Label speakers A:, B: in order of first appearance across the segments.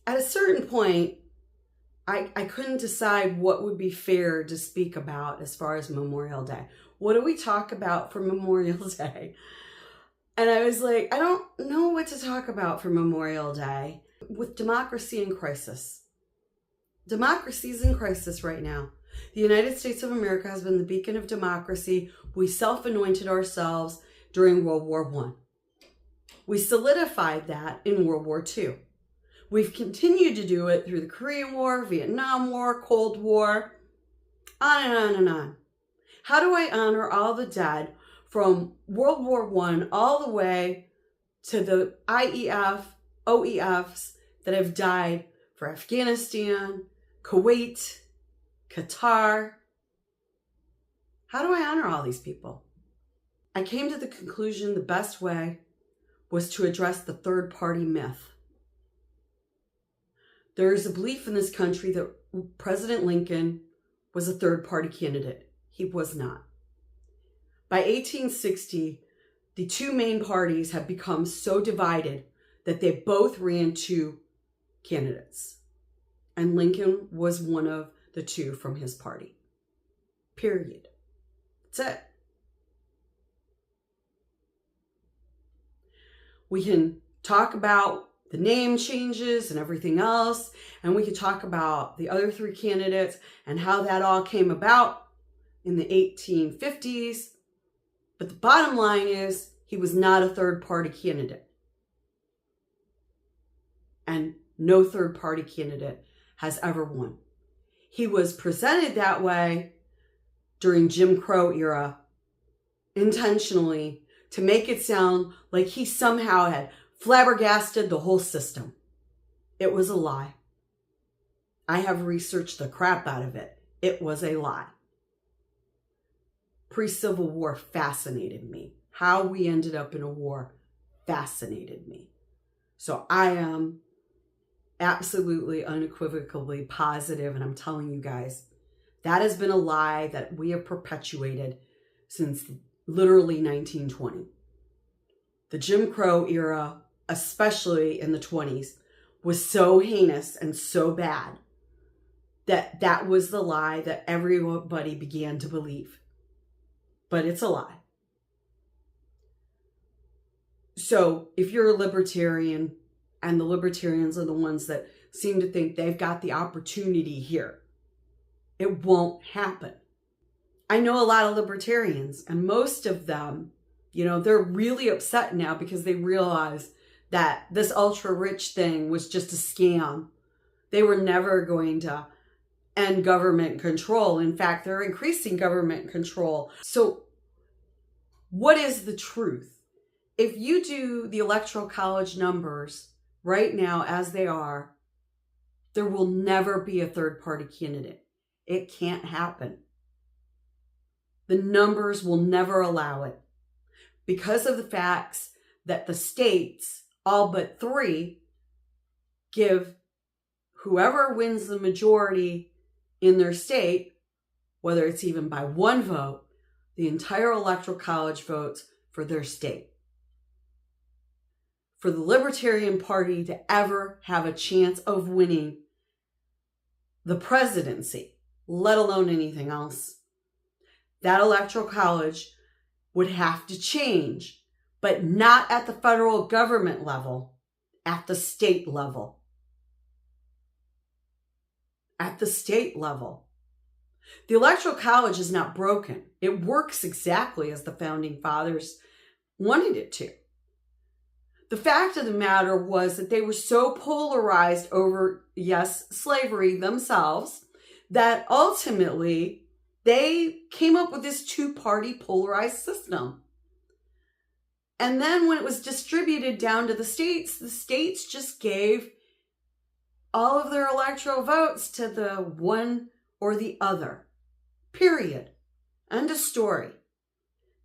A: At a certain point, I couldn't decide what would be fair to speak about as far as Memorial Day. What do we talk about for Memorial Day? And I was like, I don't know what to talk about for Memorial Day with democracy in crisis. Democracy is in crisis right now. The United States of America has been the beacon of democracy. We self-anointed ourselves during World War I. We solidified that in World War II. We've continued to do it through the Korean War, Vietnam War, Cold War, on and on and on. How do I honor all the dead from World War I all the way to the IEF, OEFs that have died for Afghanistan, Kuwait, Qatar? How do I honor all these people? I came to the conclusion the best way was to address the third-party myth. There is a belief in this country that President Lincoln was a third-party candidate. He was not. By 1860, the two main parties had become so divided that they both ran two candidates. And Lincoln was one of the two from his party. Period. That's it. We can talk about the name changes and everything else, and we could talk about the other three candidates and how that all came about in the 1850s. But the bottom line is he was not a third-party candidate. And no third-party candidate has ever won. He was presented that way during Jim Crow era intentionally to make it sound like he somehow had flabbergasted the whole system. It was a lie. I have researched the crap out of it. It was a lie. Pre-Civil War fascinated me. How we ended up in a war fascinated me. So I am absolutely unequivocally positive, and I'm telling you guys, that has been a lie that we have perpetuated since literally 1920. The Jim Crow era, especially in the 20s, was so heinous and so bad that that was the lie that everybody began to believe. But it's a lie. So if you're a libertarian, and the libertarians are the ones that seem to think they've got the opportunity here, it won't happen. I know a lot of libertarians, and most of them, they're really upset now because they realize that this ultra-rich thing was just a scam. They were never going to end government control. In fact, they're increasing government control. So what is the truth? If you do the Electoral College numbers right now as they are, there will never be a third-party candidate. It can't happen. The numbers will never allow it because of the facts that the states, all but 3, give whoever wins the majority in their state, whether it's even by 1 vote, the entire Electoral College votes for their state. For the Libertarian Party to ever have a chance of winning the presidency, let alone anything else, that Electoral College would have to change, but not at the federal government level, at the state level. At the state level. The Electoral College is not broken. It works exactly as the Founding Fathers wanted it to. The fact of the matter was that they were so polarized over, yes, slavery themselves, that ultimately they came up with this 2-party polarized system. And then when it was distributed down to the states just gave all of their electoral votes to the one or the other. Period. End of story.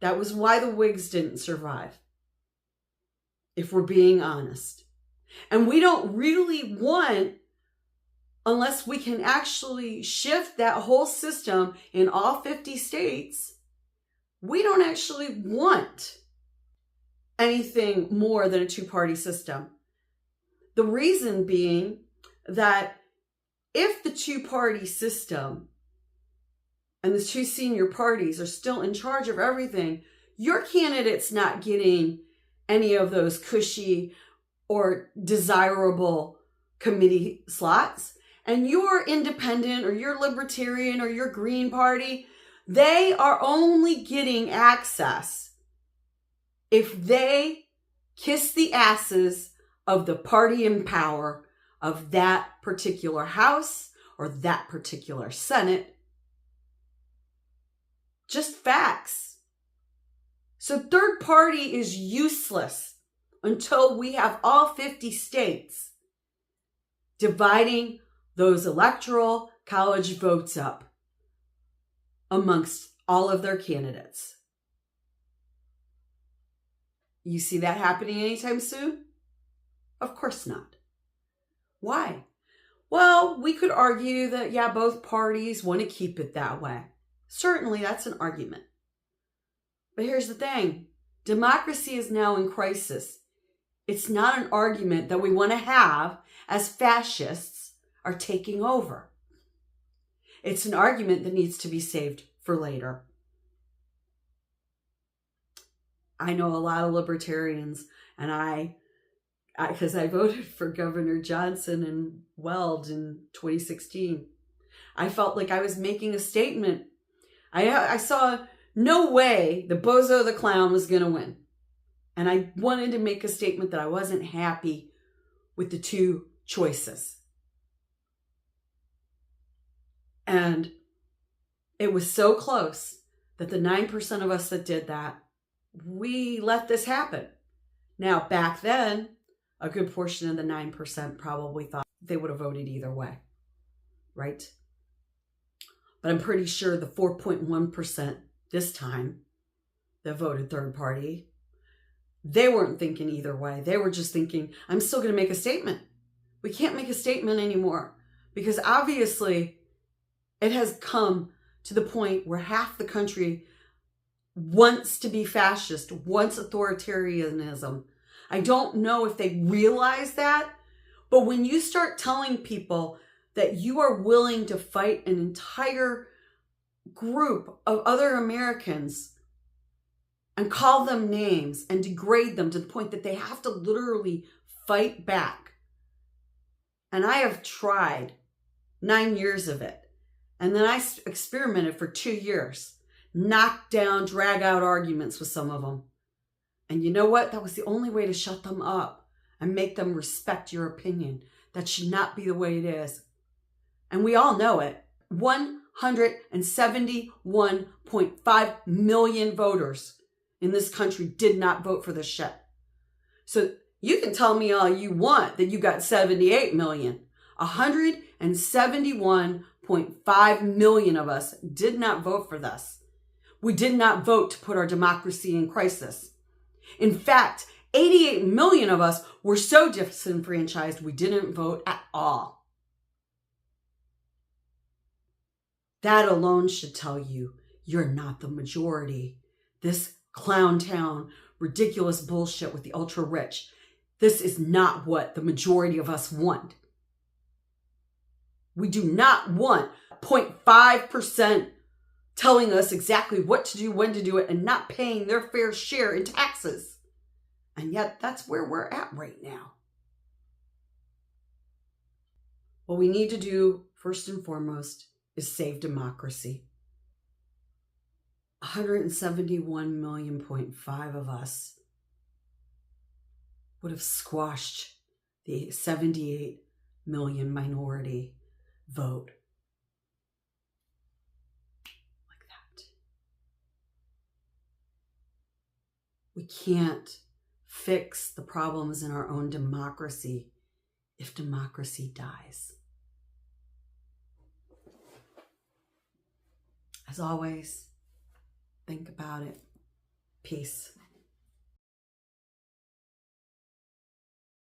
A: That was why the Whigs didn't survive, if we're being honest. And we don't really want, unless we can actually shift that whole system in all 50 states, we don't actually want anything more than a 2-party system. The reason being that if the two-party system and the two senior parties are still in charge of everything, your candidate's not getting any of those cushy or desirable committee slots. And your independent or your libertarian or your Green Party, they are only getting access if they kiss the asses of the party in power of that particular House or that particular Senate. Just facts. So third party is useless until we have all 50 states dividing those electoral college votes up amongst all of their candidates. You see that happening anytime soon? Of course not. Why? Well, we could argue that, yeah, both parties want to keep it that way. Certainly, that's an argument. But here's the thing. Democracy is now in crisis. It's not an argument that we want to have as fascists are taking over. It's an argument that needs to be saved for later. I know a lot of libertarians, and because I voted for Governor Johnson and Weld in 2016. I felt like I was making a statement. I saw no way the Bozo the Clown was going to win. And I wanted to make a statement that I wasn't happy with the two choices. And it was so close that the 9% of us that did that, we let this happen. Now, back then, a good portion of the 9% probably thought they would have voted either way, right? But I'm pretty sure the 4.1% this time that voted third party, they weren't thinking either way. They were just thinking, I'm still going to make a statement. We can't make a statement anymore because obviously it has come to the point where half the country wants to be fascist, wants authoritarianism. I don't know if they realize that, but when you start telling people that you are willing to fight an entire group of other Americans and call them names and degrade them to the point that they have to literally fight back. And I have tried 9 years of it. And then I experimented for 2 years, knocked down, drag out arguments with some of them. And you know what? That was the only way to shut them up and make them respect your opinion. That should not be the way it is. And we all know it. 171.5 million voters in this country did not vote for this shit. So you can tell me all you want that you got 78 million. 171.5 million of us did not vote for this. We did not vote to put our democracy in crisis. In fact, 88 million of us were so disenfranchised we didn't vote at all. That alone should tell you you're not the majority. This clown town, ridiculous bullshit with the ultra rich, this is not what the majority of us want. We do not want 0.5% telling us exactly what to do, when to do it, and not paying their fair share in taxes. And yet that's where we're at right now. What we need to do, first and foremost, is save democracy. 171.5 million of us would have squashed the 78 million minority vote. Like that. We can't fix the problems in our own democracy if democracy dies. As always, think about it. Peace.